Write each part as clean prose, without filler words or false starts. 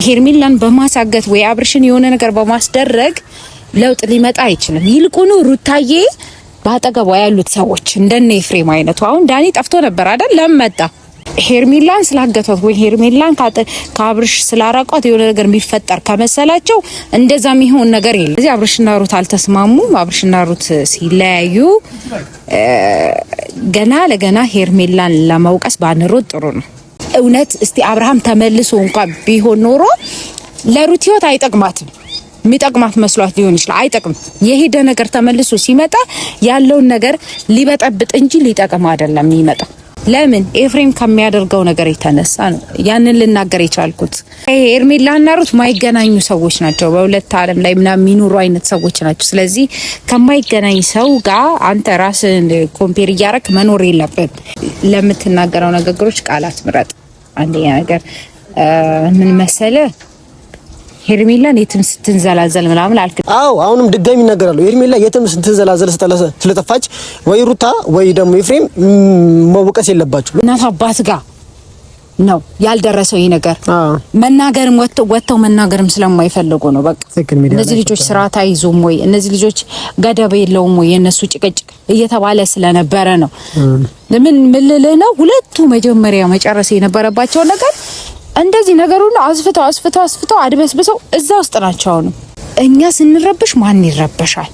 ሄርሜላን በማሳገት ወይ አብርሽን የሆነ ነገር በማስደረግ ለውጥ ሊመጣ አይችልም። ይልቁኑ ሩታዬ ባጠገቧ ያሉት ሰዎች እንደነ ኤፍሬም አይነቱ አሁን ዳኒ ጠፍቶ ነበር አይደል? ለመጣ ሄርሜላን ስላገቷት ወይ ሄርሜላን ከአብርሽ ስላራቋት የሆነ ነገር የሚፈጠር ከመሰላቸው እንደዛ የሚሆን ነገር የለም። እዚህ አብርሽና ሩት አልተስማሙም። አብርሽና ሩት ሲለያዩ ገና ለገና ሄርሜላን ለመውቀስ ባንሮጥ ጥሩ ነው። እውነት እስቲ አብርሃም ተመልሶ እንኳን ቢሆን ኖሮ ለሩት ህይወት አይጠቅማትም። የሚጠቅማት መስሏት ሊሆን ይችላል። አይጠቅም። የሄደ ነገር ተመልሶ ሲመጣ ያለውን ነገር ሊበጠብጥ እንጂ ሊጠቅም አይደለም የሚመጣው። ለምን ኤፍሬም ከሚያደርገው ነገር የተነሳ ነው ያንን ልናገር የቻልኩት። ሄርሜላና ሩት ማይገናኙ ሰዎች ናቸው። በሁለት ዓለም ላይ ምናምን የሚኖሩ አይነት ሰዎች ናቸው። ስለዚህ ከማይገናኝ ሰው ጋር አንተ ራስን ኮምፔር እያረክ መኖር የለብን። ለምትናገረው ንግግሮች ቃላት ምረጥ። አንደኛ ነገር ምን መሰለ ሄርሜላን የትም ስትንዘላዘል ምናምን አልክ። አዎ አሁንም ድጋሚ ይናገራሉ። ሄርሜላ የትም ስትንዘላዘል ስለጠፋች ወይ ሩታ ወይ ደግሞ ኤፍሬም መወቀስ የለባቸው። እናት አባት ጋር ነው ያልደረሰው ይሄ ነገር። መናገርም ወጥተው መናገርም ስለማይፈልጉ ነው። በቃ እነዚህ ልጆች ስርዓት አይዙም ወይ እነዚህ ልጆች ገደብ የለውም ወይ የነሱ ጭቅጭቅ እየተባለ ስለነበረ ነው። ምን ምልልህ ነው ሁለቱ መጀመሪያ መጨረስ የነበረባቸው ነገር እንደዚህ ነገሩን አስፍተው አድበስብሰው እዛ ውስጥ ናቸው። ነው እኛ ስንረብሽ ማን ይረበሻል?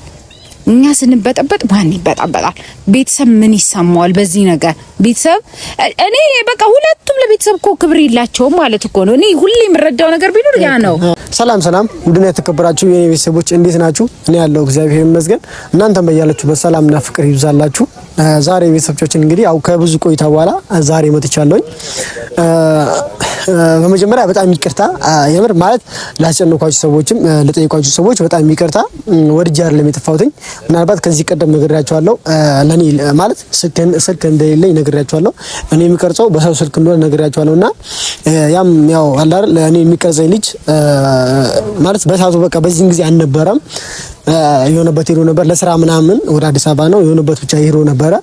እኛ ስንበጠበጥ ማን ይበጣበጣል? ቤተሰብ ምን ይሰማዋል በዚህ ነገር? ቤተሰብ እኔ በቃ ሁለቱም ለቤተሰብ እኮ ክብር የላቸውም ማለት እኮ ነው። እኔ ሁሌ የምረዳው ነገር ቢኖር ያ ነው። ሰላም ውድና የተከበራችሁ የኔ ቤተሰቦች እንዴት ናችሁ? እኔ ያለው እግዚአብሔር ይመስገን። እናንተም በያላችሁበት ሰላምና ፍቅር ይብዛላችሁ። ዛሬ ቤተሰቦቻችን እንግዲህ ያው ከብዙ ቆይታ በኋላ ዛሬ መጥቻለሁኝ። በመጀመሪያ በጣም ይቅርታ የምር ማለት ላስጨነኳችሁ ሰዎችም ለጠየቋችሁ ሰዎች በጣም ይቅርታ። ወድጄ አይደለም የጠፋሁትኝ። ምናልባት ከዚህ ቀደም ነግሬያችኋለሁ። ለኔ ማለት ስልክ እንደሌለኝ ነግሬያችኋለሁ። እኔ የሚቀርጸው በሰው ስልክ እንደሆነ ነግሬያችኋለሁና ያም ያው አላር ለኔ የሚቀርጸኝ ልጅ ማለት በሳቱ በቃ በዚህ ጊዜ አልነበረም። የሆነበት ሄዶ ነበር ለስራ ምናምን ወደ አዲስ አበባ ነው የሆነበት ብቻ ሄዶ ነበር።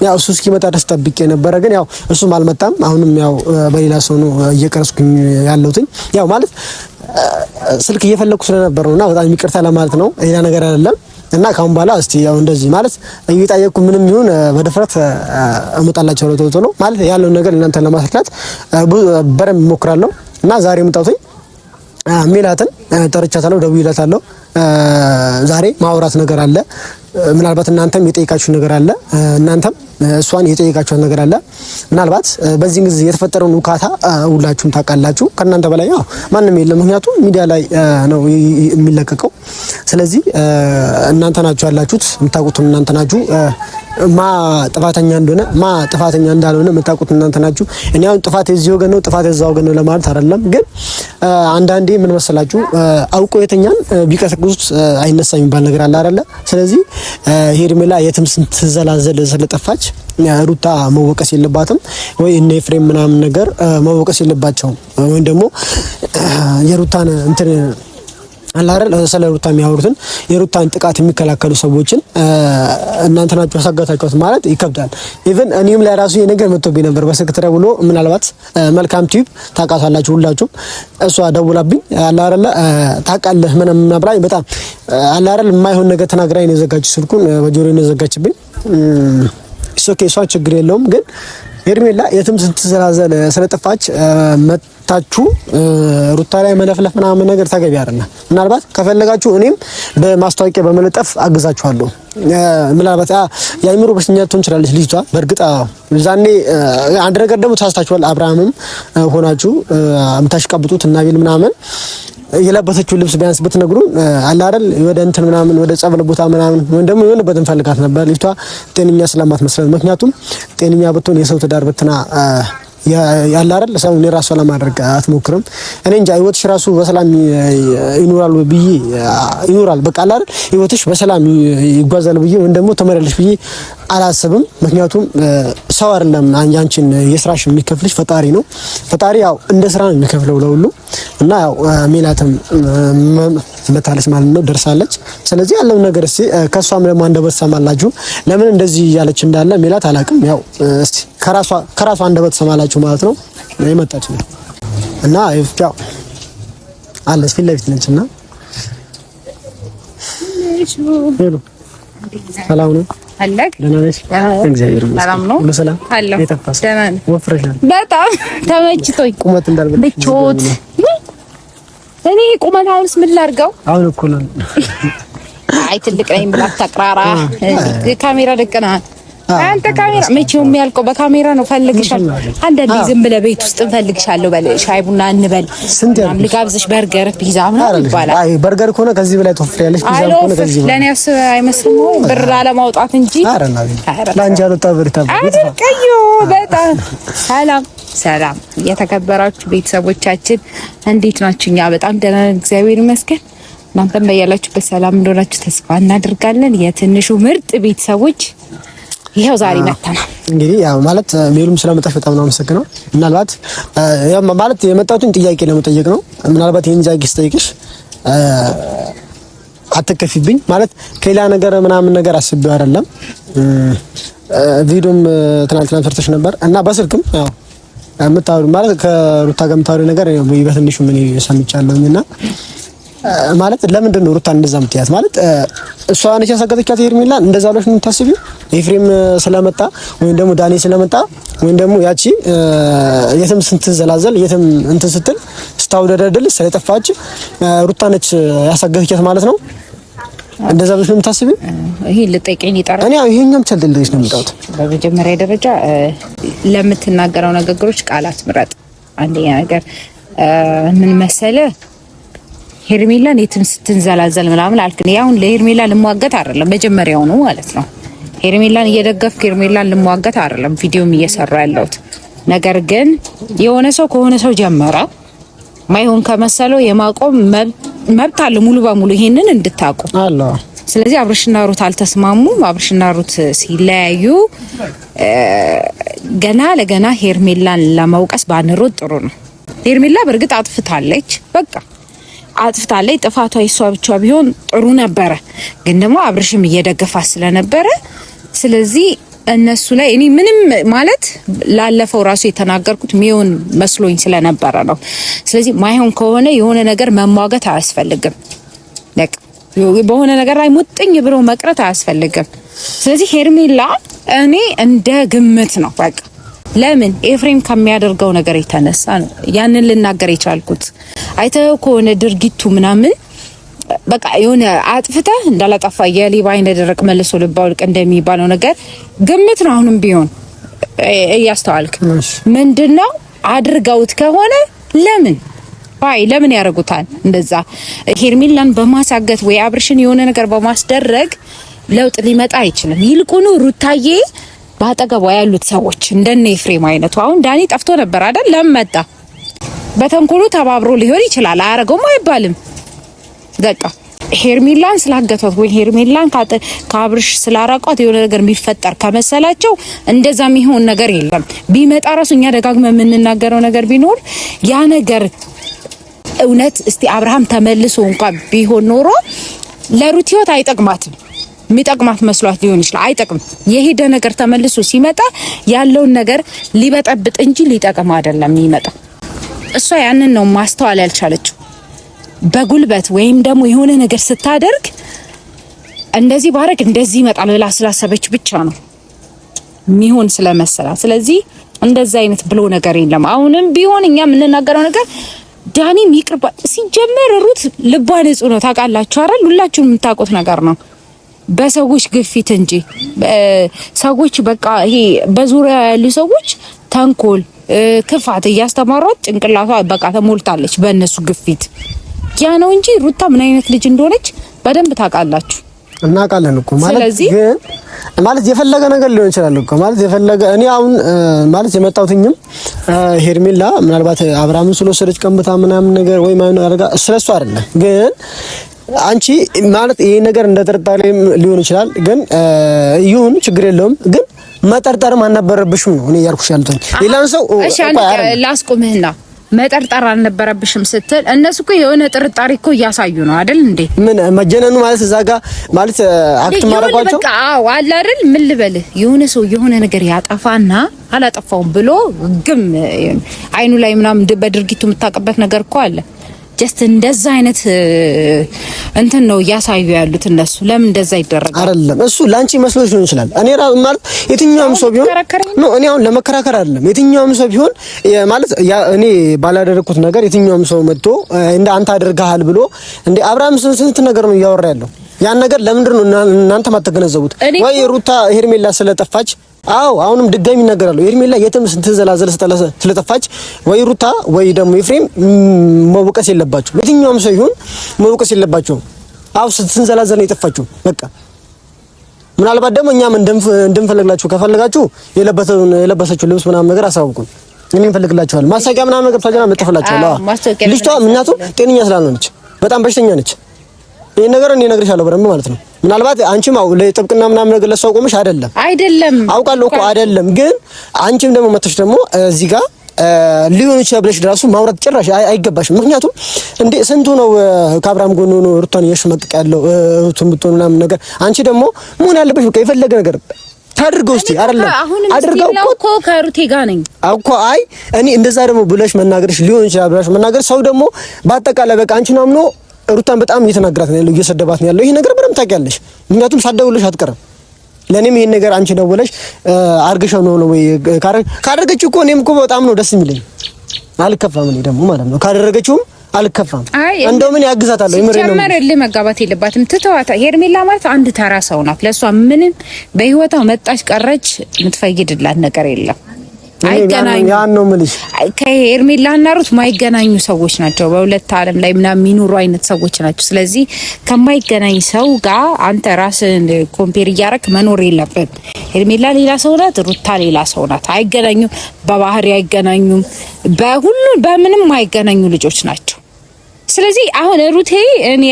ያው እሱ እስኪመጣ ድረስ ጠብቄ ነበር፣ ግን ያው እሱም አልመጣም። አሁንም ያው በሌላ ሰው ነው እየቀረስኩኝ ያለሁት። ያው ማለት ስልክ እየፈለኩ ስለነበር ነውና በጣም ይቅርታ ለማለት ነው፣ ሌላ ነገር አይደለም። እና ካሁን በኋላ እስቲ ያው እንደዚህ ማለት እየጠየቅኩ ምንም ይሁን በድፍረት እመጣላችሁ ቶሎ ማለት ያለውን ነገር እናንተ ለማስረዳት በረም እሞክራለሁ። እና ዛሬ መጣሁኝ ሜላትን ጠርቻታለሁ፣ ደውዬላታለሁ። ዛሬ ማውራት ነገር አለ። ምናልባት እናንተም የጠየቃችሁ ነገር አለ፣ እናንተም እሷን የጠየቃችሁ ነገር አለ። ምናልባት በዚህ ጊዜ የተፈጠረውን ውካታ ሁላችሁም ታውቃላችሁ። ከእናንተ በላይ ያው ማንም የለም፣ ምክንያቱም ሚዲያ ላይ ነው የሚለቀቀው። ስለዚህ እናንተ ናችሁ ያላችሁት፣ የምታውቁት እናንተ ናችሁ። ማ ጥፋተኛ እንደሆነ ማ ጥፋተኛ እንዳልሆነ የምታውቁት እናንተ ናችሁ። እኔ አሁን ጥፋት እዚህ ወገን ነው ጥፋት እዛው ወገን ነው ለማለት አይደለም። ግን አንዳንዴ ምን መሰላችሁ አውቆ የተኛን ቢቀሰቅሱት አይነሳ የሚባል ነገር አለ አይደለ? ስለዚህ ሄርሜላ የትም ስትዘላዘል ስለጠፋች ሩታ መወቀስ የለባትም ወይ እነ ኤፍሬም ምናምን ነገር መወቀስ የለባቸውም። ወይ ደግሞ የሩታን እንትን አላረ ስለ ሩታ የሚያወሩትን የሩታን ጥቃት የሚከላከሉ ሰዎችን እናንተ ናችሁ ያሳጋታችሁት ማለት ይከብዳል። ኢቭን እኔም ለራሱ የነገር መጥቶብኝ ነበር በስልክ ተደውሎ፣ ምናልባት መልካም ቲዩብ ታውቃታላችሁ ሁላችሁም። እሷ ደውላብኝ አላረ ታውቃለህ ምንም ብላኝ በጣም አላረ የማይሆን ነገር ተናግራኝ ነው የዘጋችው ስልኩን በጆሮዬ ነው የዘጋችብኝ። ኦኬ እሷ ችግር የለውም። ግን ሄርሜላ የትም ስትዘላዘል ስለጠፋች መታችሁ ሩታ ላይ መለፍለፍ ምናምን ነገር ተገቢ አይደለም። ምናልባት ከፈለጋችሁ እኔም በማስታወቂያ በመለጠፍ አግዛችኋለሁ። ምናልባት የአይምሮ በሽተኛ ትሆን ትችላለች ልጅቷ። በእርግጥ ዛኔ አንድ ነገር ደግሞ ታስታችኋል። አብርሃምም ሆናችሁ የምታሽቀብጡት እና ቢል ምናምን የለበሰችው ልብስ ቢያንስ ብትነግሩን አለ አይደል ወደ እንትን ምናምን ወደ ጸበል ቦታ ምናምን ወይ ደግሞ የሆነበት እንፈልጋት ነበር። ልጅቷ ጤነኛ ስለማትመስል፣ ምክንያቱም ጤነኛ ብትሆን የሰው ትዳር ብትና ያለ አይደል ሰው ለራሱ ለማድረግ አትሞክርም። እኔ እንጃ ህይወትሽ ራሱ በሰላም ይኖራል ብዬ ይኖራል በቃ አለ አይደል ህይወትሽ በሰላም ይጓዛል ብዬ ወይ ደግሞ ተመረልሽ ብዬ አላስብም። ምክንያቱም ሰው አይደለም አንቺን የስራሽ የሚከፍልሽ ፈጣሪ ነው። ፈጣሪ ያው እንደ ስራ ነው የሚከፍለው ለሁሉ። እና ያው ሜላትም መታለች ማለት ነው ደርሳለች። ስለዚህ ያለው ነገር እስቲ ከሷም ደግሞ አንደበት ሰማላችሁ ለምን እንደዚህ ያለች እንዳለ ሜላት አላቅም። ያው እስቲ ከራሷ አንደበት ሰማላችሁ ማለት ነው የመጣች ነው። እና ያው አለች ፊት ለፊት ነችና ሄሎ ሰላም ነው አለክ ደህና ነሽ? እግዚአብሔር ይመስገን ሰላም ነው። ሁሉ ሰላም አለ የተፋሰ ደህና ነኝ። ወፍረሻል በጣም ተመችቶኝ ቁመት እንዳልበል ብቾት እኔ ቁመት አሁንስ ምን ላድርገው? አሁን እኮ ነው አይ ትልቅ ነኝ ብላ ተቅራራ ካሜራ ደቀና አንተ ካሜራ መቼው የሚያልቀው በካሜራ ነው። ፈልግሻለሁ አንዳንዴ ዝም ብለህ ቤት ውስጥ ፈልግሻለሁ በል ሻይ ቡና እንበል ምናምን ልጋብዝሽ በርገር ፒዛ ምናምን ይባላል። አይ በርገር ከሆነ ከዚህ በላይ ትወፍሪያለሽ። ፒዛ ከሆነ ከዚህ በላይ ለኔ አይመስልም ወይ ብር አለማውጣት እንጂ ላንጃሎ ታብርታ አድርቀዩ በጣም ሰላም የተከበራችሁ ቤተሰቦቻችን እንዴት ናችሁ? እኛ በጣም ደህና ነን እግዚአብሔር ይመስገን። እናንተም በያላችሁበት ሰላም እንደሆናችሁ ተስፋ እናደርጋለን። የትንሹ ምርጥ ቤተሰቦች ይሄው ዛሬ መጣናል። እንግዲህ ያው ማለት ሜሉም ስለመጣሽ በጣም ነው አመሰግናለሁ። ምናልባት ያው ማለት የመጣሁትን ጥያቄ ለመጠየቅ ነው። ምናልባት ይሄን ጃጊ ስጠይቅሽ አትከፊብኝ ማለት ከሌላ ነገር ምናምን ነገር አስቤው አይደለም። ቪዲዮም ትናንትና ሰርተሽ ነበር እና በስልክም ያው የምታወሩ ማለት ከሩታ ጋር የምታወሩ ነገር በትንሹ ምን ሰምቻለሁኝና ማለት ለምንድን ነው ሩታ እንደዛ የምትያት? ማለት እሷ ነች ያሳገተቻት ሄርሜላ እንደዛ ብለሽ ነው የምታስቢው? ኤፍሬም ስለመጣ ወይም ደግሞ ዳኒ ስለመጣ ወይም ደግሞ ያቺ የትም ስትዘላዘል የትም እንትን ስትል ስታውደደድል ስለጠፋች ሩታ ነች ያሳገተቻት ማለት ነው? እንደዛ ብለሽ ነው የምታስቢው? ይሄ ልጠይቀኝ ይጣራል። እኔ ይሄኛም ቸልልልሽ ነው የምጣውት። በመጀመሪያ ደረጃ ለምትናገረው ንግግሮች ቃላት ምረጥ። አንደኛ ነገር ምን መሰለህ ሄርሜላን የትም ስትንዘላዘል ምናምን አልከኝ። ያውን ለሄርሜላ ልሟገት አይደለም መጀመሪያው ነው ማለት ነው። ሄርሜላን እየደገፍክ ሄርሜላን ልሟገት አይደለም ቪዲዮም እየሰራ ያለሁት። ነገር ግን የሆነ ሰው ከሆነ ሰው ጀመረ ማይሆን ከመሰለው የማቆም መብት አለ ሙሉ በሙሉ ይሄንን እንድታቁ አለ። ስለዚህ አብርሽና ሩት አልተስማሙም። አብርሽና ሩት ሲለያዩ ገና ለገና ሄርሜላን ለማውቀስ ባንሮጥ ጥሩ ነው። ሄርሜላ በእርግጥ አጥፍታለች፣ በቃ አጥፍታለች። ጥፋቷ የሷ ብቻ ቢሆን ጥሩ ነበረ። ግን ደግሞ አብርሽም እየደገፋ ስለነበረ ስለዚህ እነሱ ላይ እኔ ምንም ማለት ላለፈው ራሱ የተናገርኩት ሚሆን መስሎኝ ስለነበረ ነው። ስለዚህ ማይሆን ከሆነ የሆነ ነገር መሟገት አያስፈልግም። ለቅ በሆነ ነገር ላይ ሙጥኝ ብሎ መቅረት አያስፈልግም። ስለዚህ ሄርሜላ እኔ እንደ ግምት ነው በቃ ለምን ኤፍሬም ከሚያደርገው ነገር የተነሳ ነው ያንን ልናገር የቻልኩት። አይተው ከሆነ ድርጊቱ ምናምን በቃ የሆነ አጥፍተህ እንዳላጠፋ የሌባ አይነ ደረቅ መልሶ ልባውልቅ እንደሚባለው ነገር ግምት ነው። አሁንም ቢሆን እያስተዋልክ ምንድነው አድርገውት ከሆነ ለምን ያደርጉታል እንደዛ? ሄርሜላን በማሳገት ወይ አብርሽን የሆነ ነገር በማስደረግ ለውጥ ሊመጣ አይችልም። ይልቁኑ ሩታዬ ባጠገቧ ያሉት ሰዎች እንደነ ኤፍሬም አይነቱ አሁን ዳኒ ጠፍቶ ነበር አይደል? ለምን መጣ? በተንኮሉ ተባብሮ ሊሆን ይችላል። አያረገውም አይባልም። በቃ ሄርሜላን ስላገቷት ወይ ሄርሜላን ከአብርሽ ስላራቋት የሆነ ነገር የሚፈጠር ከመሰላቸው እንደዛ የሚሆን ነገር የለም። ቢመጣ ራሱ እኛ ደጋግመን የምንናገረው ነገር ቢኖር ያ ነገር እውነት እስቲ አብርሃም ተመልሶ እንኳን ቢሆን ኖሮ ለሩት ህይወት አይጠቅማትም። የሚጠቅማት መስሏት ሊሆን ይችላል። አይጠቅም። የሄደ ነገር ተመልሶ ሲመጣ ያለውን ነገር ሊበጠብጥ እንጂ ሊጠቅም አይደለም የሚመጣው። እሷ ያንን ነው ማስተዋል ያልቻለችው። በጉልበት ወይም ደግሞ የሆነ ነገር ስታደርግ እንደዚህ ባረግ እንደዚህ ይመጣል ብላ ስላሰበች ብቻ ነው የሚሆን ስለመሰላት። ስለዚህ እንደዛ አይነት ብሎ ነገር የለም። አሁንም ቢሆን እኛ የምንናገረው ነገር ዳኒም ይቅርባ። ሲጀመር ሩት ልቧ ንጹህ ነው ታውቃላችሁ አይደል? ሁላችሁም የምታውቁት ነገር ነው። በሰዎች ግፊት እንጂ ሰዎች በቃ ይሄ በዙሪያ ያሉ ሰዎች ተንኮል፣ ክፋት እያስተማሯት ጭንቅላቷ በቃ ተሞልታለች በእነሱ ግፊት። ያ ነው እንጂ ሩታ ምን አይነት ልጅ እንደሆነች በደንብ ታውቃላችሁ። እናውቃለን እኮ ማለት ግን ማለት የፈለገ ነገር ሊሆን ይችላል እኮ ማለት የፈለገ እኔ አሁን ማለት የመጣሁትኝም ሄርሜላ ምናልባት አብርሃምን ስለወሰደች ቀምታ ምናምን ነገር ወይ ማን አደረጋ ስለሱ አይደለም። ግን አንቺ ማለት ይሄ ነገር እንደ ጥርጣሬ ሊሆን ይችላል። ግን ይሁን ችግር የለውም። ግን መጠርጠርም አልነበረብሽም ነው እኔ ያልኩሽ ያልኩኝ። ሌላን ሰው ላስቆምህና መጠርጠር አልነበረብሽም ስትል እነሱ እኮ የሆነ ጥርጣሬ እኮ እያሳዩ ነው አይደል እንዴ? ምን መጀነኑ ማለት እዛ ጋር ማለት አክት ማድረጋቸው በቃ አዎ አለ አይደል? ምን ልበልህ የሆነ ሰው የሆነ ነገር ያጠፋና አላጠፋውም ብሎ ግም አይኑ ላይ ምናምን በድርጊቱ የምታቀበት ነገር እኮ አለ። ጀስት እንደዛ አይነት እንትን ነው እያሳዩ ያሉት እነሱ። ለምን እንደዛ ይደረጋል? አይደለም እሱ ላንቺ መስሎሽ ሊሆን ይችላል። እኔ ማለት የትኛውም ሰው ቢሆን ነው እኔ አሁን ለመከራከር አይደለም። የትኛውም ሰው ቢሆን ማለት እኔ ባላደረኩት ነገር የትኛውም ሰው መጥቶ እንደ አንተ አድርገሃል ብሎ እንደ አብርሃም ስንት ነገር ነው እያወራ ያለው። ያን ነገር ለምንድን ነው እናንተ ማተገነዘቡት? ወይ ሩታ ሄርሜላ ስለጠፋች አዎ አሁንም ድጋሚ ይናገራሉ። ሄርሜላ የትም ስትንዘላዘል ስለጠፋች ወይ ሩታ ወይ ደግሞ ኤፍሬም መወቀስ የለባቸው። የትኛውም ሰው ይሁን መወቀስ የለባቸው። አዎ ስትንዘላዘል ነው የጠፋችው በቃ። ምናልባት ደግሞ እኛም እንደምፈልግላችሁ ከፈለጋችሁ የለበሰችው ልብስ ምናምን ነገር አሳውቁን። እኔ እንፈልግላችኋለን። ማሳቂያ ምናምን ነገር ታጀና መጥፈላችኋል። ልጅቷ ምክንያቱም ጤነኛ ስላልሆነች በጣም በሽተኛ ነች። ይሄ ነገር እኔ እነግርሻለሁ በደንብ ማለት ነው። ምናልባት አንቺም አው ለጥብቅና ምናምን ነገር ለሰው ቆመሽ አይደለም አውቃለሁ እኮ አይደለም። ግን አንቺም ደግሞ መተሽ ደግሞ እዚህ ጋር ሊሆን ይችላል ብለሽ ራሱ ማውራት ጭራሽ አይገባሽም። ምክንያቱም እንዴ ስንቱ ነው ከአብርሃም ጎን ሆኖ ሩታን እየሸመቀቀ ያለው እቱም ብትሆን ምናምን ነገር። አንቺ ደግሞ መሆን ያለብሽ በቃ የፈለገ ነገር ታድርገው እስቲ አይደለም አድርገው እኮ ከሩቴ ጋር ነኝ እኮ አይ እኔ እንደዛ ደግሞ ብለሽ መናገርሽ ሊሆን ይችላል ብለሽ መናገር ሰው ደግሞ በአጠቃላይ በቃ አንቺን አምኖ ሩታን በጣም እየተናገራት ነው ያለው፣ እየሰደባት ነው ያለው። ይሄ ነገር በደምብ ታውቂያለሽ። ምክንያቱም ሳትደውልሽ አትቀርም። ለኔም ይሄን ነገር አንቺ ደውለሽ አርግሻው ነው ወይ ካደረገችው እኮ እኔም እኮ በጣም ነው ደስ የሚለኝ። አልከፋም እኔ ደግሞ ማለት ነው ካደረገችውም አልከፋም። እንደው ምን ያግዛታል? ይመረ ነው ጀመረ ለመጋባት የለባትም ትተዋታ። ሄርሜላ ማለት አንድ ተራ ሰው ናት። ለሷ ምንም በህይወቷ መጣች ቀረች የምትፈይድላት ነገር የለም። አይገናኙ ያን ነው የምልሽ። ከሄርሜላና ሩት ማይገናኙ ሰዎች ናቸው። በሁለት ዓለም ላይ ምናምን የሚኖሩ አይነት ሰዎች ናቸው። ስለዚህ ከማይገናኝ ሰው ጋር አንተ ራስን ኮምፔር እያደረክ መኖር የለብን። ሄርሜላ ሌላ ሰው ናት፣ ሩታ ሌላ ሰው ናት። አይገናኙም፣ በባህሪ አይገናኙም፣ በሁሉ በምንም አይገናኙ ልጆች ናቸው። ስለዚህ አሁን ሩቴ እኔ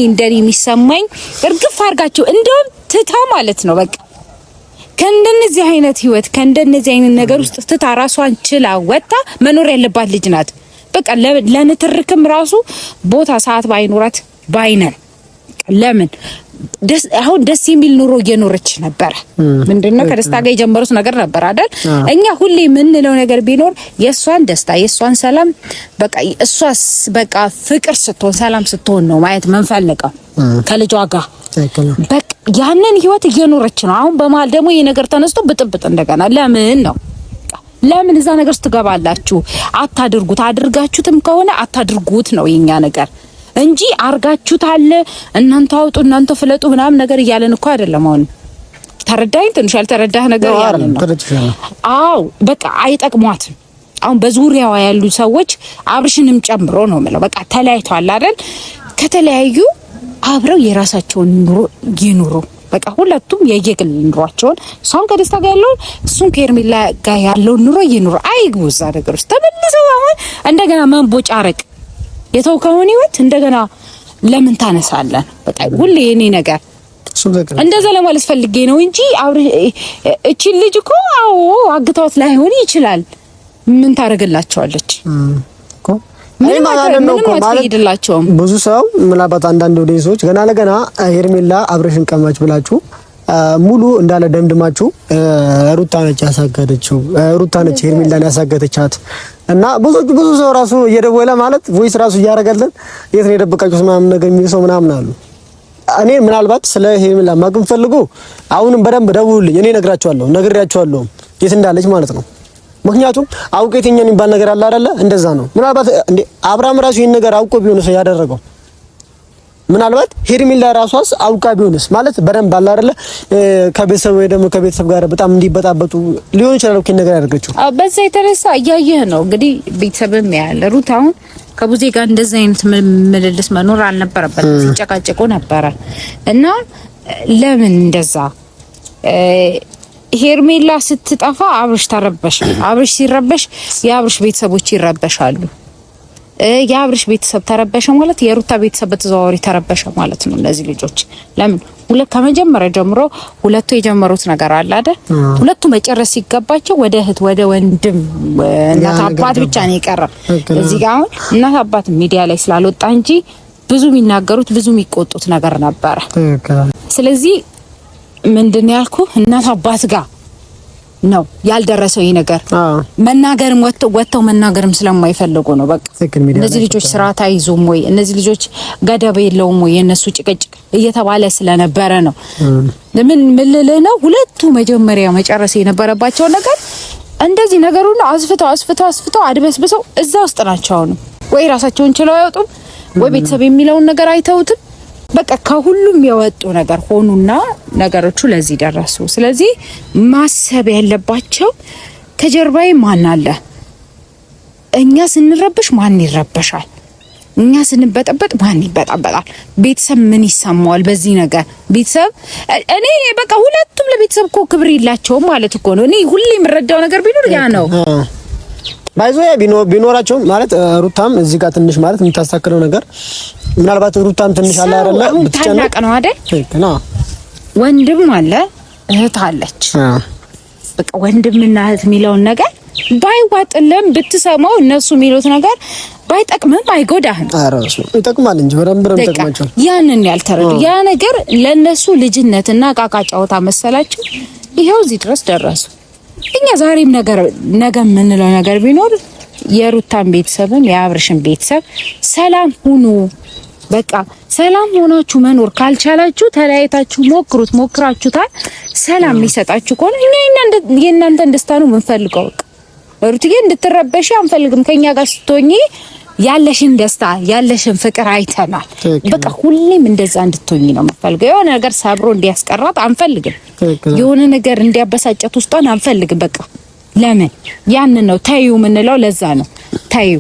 እንደኔ የሚሰማኝ እርግፍ አድርጋቸው እንደውም ትታ ማለት ነው በቃ ከእንደነዚህ አይነት ህይወት ከእንደነዚህ አይነት ነገር ውስጥ ትታ ራሷን ችላ ወጣ መኖር ያለባት ልጅ ናት። በቃ ለንትርክም ራሱ ቦታ ሰዓት ባይኖራት ባይነን ለምን አሁን ደስ የሚል ኑሮ እየኖረች ነበር። ምንድነው ከደስታ ጋር የጀመሩት ነገር ነበር አይደል? እኛ ሁሌ የምንለው ነገር ቢኖር የሷን ደስታ የሷን ሰላም በቃ እሷስ በቃ ፍቅር ስትሆን ሰላም ስትሆን ነው ማየት መንፈልገው ከልጇ ጋር በቃ ያንን ህይወት እየኖረች ነው። አሁን በመሀል ደግሞ ይሄ ነገር ተነስቶ ብጥብጥ እንደገና ለምን እዛ ነገር ውስጥ ትገባላችሁ? አታድርጉት። አድርጋችሁትም ከሆነ አታድርጉት ነው የኛ ነገር እንጂ አርጋችሁታል እናንተ አውጡ እናንተ ፍለጡ ምናምን ነገር እያለን እኮ አይደለም። አሁን ተረዳኝ። ትንሽ ያልተረዳህ ነገር ያለን ነው። አዎ በቃ አይጠቅሟትም። አሁን በዙሪያዋ ያሉ ሰዎች አብርሽንም ጨምሮ ነው ማለት በቃ ተለያይቷል አይደል? ከተለያዩ አብረው የራሳቸውን ኑሮ ይኑሩ። በቃ ሁለቱም የየግል ኑሯቸውን እሷን ከደስታ ጋር ያለው እሱን ከሄርሜላ ጋር ያለው ኑሮ ይኑሩ። አይግቡ እዛ ነገር ውስጥ ተመልሰው አሁን እንደገና መንቦጫረቅ የተውከውን ህይወት እንደገና ለምን ታነሳለን? በቃ ሁሌ የኔ ነገር እንደዛ ለማለት ፈልጌ ነው እንጂ እቺ ልጅ እኮ አዎ አግታውት ላይሆን ይችላል። ምን ታረጋላቸዋለች እኮ ምንም ነው እኮ ማለት ብዙ ሰው ምናልባት አንዳንድ ወዴሶች ገና ለገና ሄርሜላ አብረሽን ቀማች ብላችሁ ሙሉ እንዳለ ደምድማችሁ ሩታ ነች ያሳገደችው፣ ሩታ ነች ሄርሜላን ያሳገደቻት እና ብዙ ሰው ራሱ እየደወለ ማለት ቮይስ ራሱ እያረጋለን የት ነው የደበቃችሁት ምናምን ነገር የሚል ሰው ምናምን አሉ። እኔ ምናልባት ስለ ሄርሜላ ማግም ፈልጉ አሁንም በደንብ ደውሉልኝ፣ እኔ ነግሬያችኋለሁ የት እንዳለች ማለት ነው። ምክንያቱም አውቄ የተኛን የሚባል ነገር አለ አይደለ? እንደዛ ነው። ምናልባት እንዴ አብርሃም ራሱ ይሄን ነገር አውቆ ቢሆንስ ያደረገው ምናልባት ሄርሜላ ራሷስ አውቃ ቢሆንስ ማለት በደንብ አለ አይደለ? ከቤተሰብ ወይ ደግሞ ከቤተሰብ ጋር በጣም እንዲበጣበጡ ሊሆን ይችላል እኮ ነገር ያደርገችው። በዛ የተነሳ እያየህ ነው እንግዲህ ቤተሰብም ያለ ሩት አሁን ከቡዜ ጋር እንደዛ አይነት ምልልስ መኖር አልነበረበትም። ሲጨቃጨቁ ነበረ እና ለምን እንደዛ ሄርሜላ ስትጠፋ አብርሽ ተረበሽ። አብርሽ ሲረበሽ የአብርሽ ቤተሰቦች ይረበሻሉ። የአብርሽ ቤተሰብ ተረበሸ ማለት የሩታ ቤተሰብ በተዘዋዋሪ ተረበሸ ማለት ነው። እነዚህ ልጆች ለምን ከመጀመሪያ ጀምሮ ሁለቱ የጀመሩት ነገር አለ አይደል? ሁለቱ መጨረስ ሲገባቸው ወደ እህት ወደ ወንድም እናት አባት ብቻ ነው የቀረ። እዚህ ጋር አሁን እናት አባት ሚዲያ ላይ ስላልወጣ እንጂ ብዙ የሚናገሩት ብዙ የሚቆጡት ነገር ነበረ። ስለዚህ ምንድነው ያልኩ እናት አባት ጋር ነው ያልደረሰው ይሄ ነገር መናገርም ወጥተው መናገርም ስለማይፈልጉ ነው። በቃ እነዚህ ልጆች ስርዓት አይዙም ወይ እነዚህ ልጆች ገደብ የለውም ወይ የነሱ ጭቅጭቅ እየተባለ ስለነበረ ነው። ምን ነው ሁለቱ መጀመሪያ መጨረስ የነበረባቸው ነገር እንደዚህ ነገሩን አስፍተው አድበስብሰው እዛ ውስጥ ናቸው። አሁን ወይ ራሳቸውን ችለው አይወጡም ወይ ቤተሰብ የሚለውን ነገር አይተውትም። በቃ ከሁሉም የወጡ ነገር ሆኑና ነገሮቹ ለዚህ ደረሱ። ስለዚህ ማሰብ ያለባቸው ከጀርባዬ ማን አለ? እኛ ስንረብሽ ማን ይረበሻል? እኛ ስንበጠበጥ ማን ይበጣበጣል? ቤተሰብ ምን ይሰማዋል በዚህ ነገር? ቤተሰብ እኔ በቃ ሁለቱም ለቤተሰብ እኮ ክብር የላቸውም ማለት እኮ ነው። እኔ ሁሌ የምረዳው ነገር ቢኖር ያ ነው። ባይዞ ቢኖራቸው ማለት ሩታም እዚህ ጋር ትንሽ ማለት የምታስተካክለው ነገር ምናልባት ሩታም ትንሽ አለ አይደለ ታላቅ ነው አይደል? ወንድም አለ እህት አለች። በቃ ወንድምና እህት የሚለውን ነገር ባይዋጥልም ብትሰማው እነሱ የሚሉት ነገር ባይጠቅምም አይጎዳህም። አራሱ ይጠቅማል እንጂ በደንብ ጠቅማቸው ያንን ያልተረዱ ያ ነገር ለነሱ ልጅነትና ቃቃ ጫወታ መሰላቸው። ይሄው እዚህ ድረስ ደረሱ። እኛ ዛሬም ነገ የምንለው ነገር ቢኖር የሩታን ቤተሰብም የአብርሽን ቤተሰብ ሰላም ሁኑ። በቃ ሰላም ሆናችሁ መኖር ካልቻላችሁ ተለያይታችሁ ሞክራችሁታል። ሰላም የሚሰጣችሁ ከሆነ የእናንተን ደስታ ነው የምንፈልገው። ሩትዬ እንድትረበሽ አንፈልግም። ከኛ ጋር ስትሆኚ ያለሽን ደስታ ያለሽን ፍቅር አይተናል። በቃ ሁሌም እንደዛ እንድትሆኚ ነው የምንፈልገው። የሆነ ነገር ሰብሮ እንዲያስቀራት አንፈልግም። የሆነ ነገር እንዲያበሳጨት ውስጧን አንፈልግም። በቃ ለምን ያንን ነው ታዩ የምንለው። ለዛ ነው ታዩ።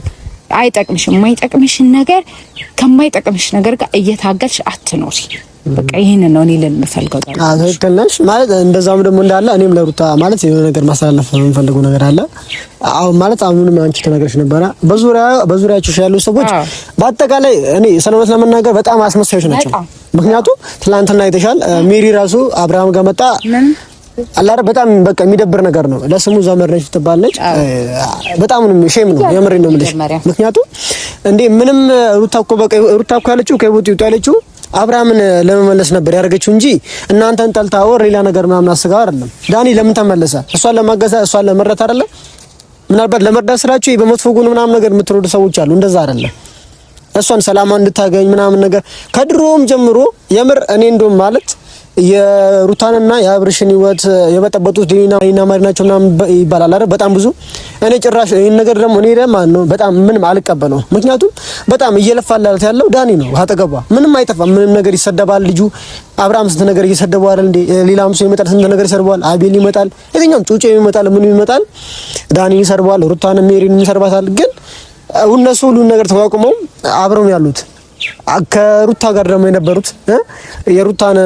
አይጠቅምሽም። የማይጠቅምሽን ነገር ከማይጠቅምሽ ነገር ጋር እየታገልሽ አትኖሪ። በቃ ይሄን ነው እኔ ለምፈልገው ጋር ትክክል ነሽ ማለት እንደዛም ደግሞ እንዳለ እኔም ለሩታ ማለት የሆነ ነገር ማስተላለፍ የምፈልገው ነገር አለ። አሁን ማለት አሁንም አንቺ ተናገርሽ ነበር በዙሪያችሁ ያሉ ሰዎች በአጠቃላይ እኔ ስለሆነ ለመናገር በጣም አስመሳዮች ናቸው። ምክንያቱም ትላንትና አይተሻል ሜሪ ራሱ አብርሃም ጋር መጣ አላረ በጣም በቃ የሚደብር ነገር ነው። ለስሙ ዘመር ነሽ ትባላለች። በጣም ነው ሼም ነው የምሬ ነው የምልሽ። ምክንያቱም እንዴ ምንም ሩታ እኮ ያለችው ከቦት ይውጣ ያለችው አብርሃምን ለመመለስ ነበር ያደረገችው እንጂ እናንተን ጠልታ ወር ሌላ ነገር ምናምን አስጋ አይደለም። ዳኒ ለምን ተመለሰ? እሷን ለማገዛ እሷን ለመረዳት አይደለም። ምናልባት ለመርዳት ስራችሁ በመጥፎ ጎን ምናምን ነገር የምትሮዱ ሰዎች አሉ። እንደዛ አይደለም። እሷን ሰላም እንድታገኝ ምናምን ነገር ከድሮም ጀምሮ የምር እኔ እንደውም ማለት የሩታንና የአብርሽን ህይወት የበጠበጡት ዲና ማሪናቸው ምናምን ይባላል አይደል? በጣም ብዙ እኔ ጭራሽ ይሄን ነገር ደግሞ እኔ ነው በጣም ምንም አልቀበለው። ምክንያቱም በጣም እየለፋላት ያለው ዳኒ ነው። አጠገቧ ምንም አይጠፋም። ምንም ነገር ይሰደባል ልጁ። አብርሃም ስንት ነገር እየሰደበው አይደል እንዴ? ሌላም ሰው ይመጣል ስንት ነገር ይሰርባል። አቤል ይመጣል፣ የትኛውም ጩጬ ይመጣል፣ ምን ይመጣል፣ ዳኒ ይሰርባል፣ ሩታንም ሜሪን ይሰርባታል። ግን እነሱ ሁሉን ነገር ተቋቁመው አብረው ያሉት ከሩታ ጋር ደግሞ የነበሩት የሩታን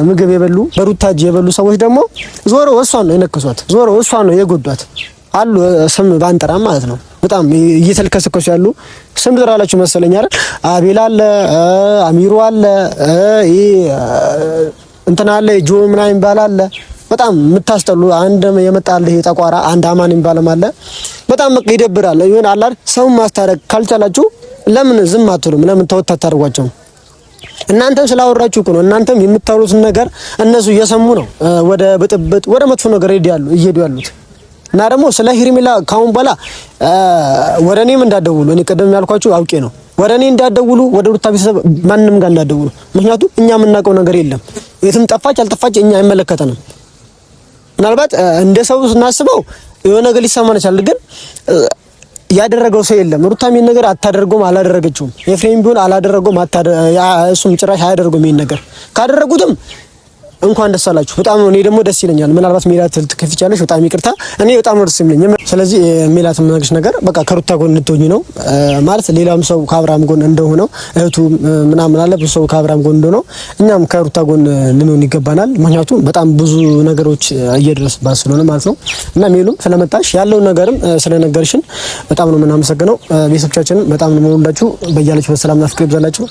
ምግብ የበሉ በሩታ እጅ የበሉ ሰዎች ደግሞ ዞሮ እሷን ነው የነከሷት፣ ዞሮ እሷን ነው የጎዷት አሉ። ስም ባንጠራ ማለት ነው። በጣም እየተልከሰከሱ ያሉ ስም ትራላችሁ መሰለኝ አይደል? አቤል አለ፣ አሚሩ አለ፣ እንትና አለ፣ ጆ ምናምን ይባላል። በጣም የምታስጠሉ አንድ የመጣል ጠቋራ አንድ አማን ይባላል አለ። በጣም ይደብራል። ይሁን አላር ሰው ማስታረቅ ካልቻላችሁ ለምን ዝም አትሉም? ለምን ተወት አታርጓቸው? እናንተም ስላወራችሁ እኮ ነው። እናንተም የምታወሩትን ነገር እነሱ እየሰሙ ነው ወደ ብጥብጥ ወደ መጥፎ ነገር እየሄዱ ያሉት። እና ደግሞ ስለ ሄርሜላ ካሁን በኋላ ወደ እኔም እንዳትደውሉ። እኔ ቀደም ያልኳችሁ አውቄ ነው። ወደ እኔ እንዳትደውሉ፣ ወደ ሩታ ቤተሰብ ማንንም ጋር እንዳትደውሉ። ምክንያቱም እኛ የምናውቀው ነገር የለም። የትም ጠፋች አልጠፋች እኛ አይመለከተንም። ምናልባት እንደ ሰው ስናስበው የሆነ ነገር ሊሰማን ይችላል፣ ግን ያደረገው ሰው የለም። ሩታም ይሄን ነገር አታደርገውም፣ አላደረገችውም። ኤፍሬም ቢሆን አላደረገውም፣ እሱም ጭራሽ አያደርገውም። ይሄን ነገር ካደረጉትም እንኳን ደስ አላችሁ። በጣም ነው። እኔ ደግሞ ደስ ይለኛል። ምናልባት ሜላት ትከፍቻለሽ፣ በጣም ይቅርታ። እኔ በጣም ነው ደስ የሚለኝ። ስለዚህ ሜላት የምነግርሽ ነገር በቃ ከሩታ ጎን እንድትሆኚ ነው ማለት ሌላም ሰው ከአብርሃም ጎን እንደሆነው እህቱ ምናምን አለ ብዙ ሰው ከአብርሃም ጎን እንደሆነው እኛም ከሩታ ጎን ልንሆን ይገባናል። ምክንያቱም በጣም ብዙ ነገሮች እየደረሰባት ስለሆነ ማለት ነው። እና ሜሉም ስለመጣሽ ያለውን ነገርም ስለነገርሽን በጣም ነው የምናመሰግነው። ቤተሰቦቻችንን በጣም ነው የምንወዳችሁ። በያላችሁበት ሰላምና ፍቅር ይብዛላችሁ።